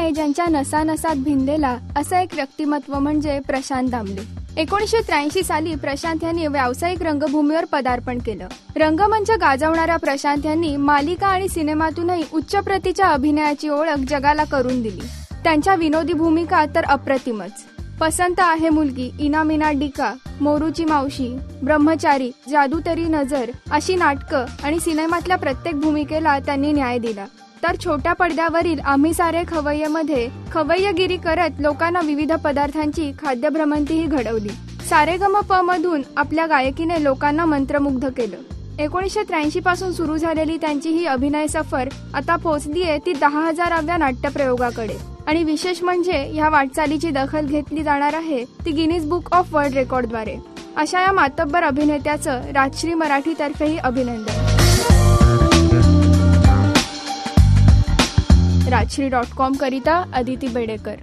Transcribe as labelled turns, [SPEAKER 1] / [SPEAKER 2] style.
[SPEAKER 1] अभिनय ज्यांच्या नसानसात भिनलेला असं एक व्यक्तिमत्व म्हणजे प्रशांत दामले। 1983 साली प्रशांत यांनी व्यावसायिक रंगभूमीवर पदार्पण केलं। रंगमंच गाजवणाऱ्या प्रशांत यांनी मालिका आणि सिनेमातूनही उच्च प्रतीच्या अभिनयाची ओळख जगाला करून दिली। त्यांच्या विनोदी भूमिका तर अप्रतिमच। पसंत आहे मुलगी, इना मीना डिका, मोरूची मावशी, ब्रह्मचारी, जादू तेरी नजर अशी नाटकं आणि सिनेमातल्या प्रत्येक भूमिकेला त्यांनी न्याय दिला। तर छोट्या पडद्यावरील आम्ही सारे खवय्येमध्ये खवय्यगिरी करत लोकांना विविध पदार्थांची खाद्यभ्रमंतीही घडवली। सारेगमप मधून आपल्या गायकीने लोकांना मंत्रमुग्ध केलं। 1983 पासून सुरू झालेली त्यांची ही अभिनय सफर आता पोहोचलीये ती 10,000व्या नाट्यप्रयोगाकडे। आणि विशेष म्हणजे ह्या वाटचालीची दखल घेतली जाणार आहे ती गिनीज बुक ऑफ वर्ल्ड रेकॉर्डद्वारे। अशा या मातब्बर अभिनेत्याचं राजश्री मराठीतर्फेही अभिनंदन। राजश्री.com करिता अदिती बेडेकर।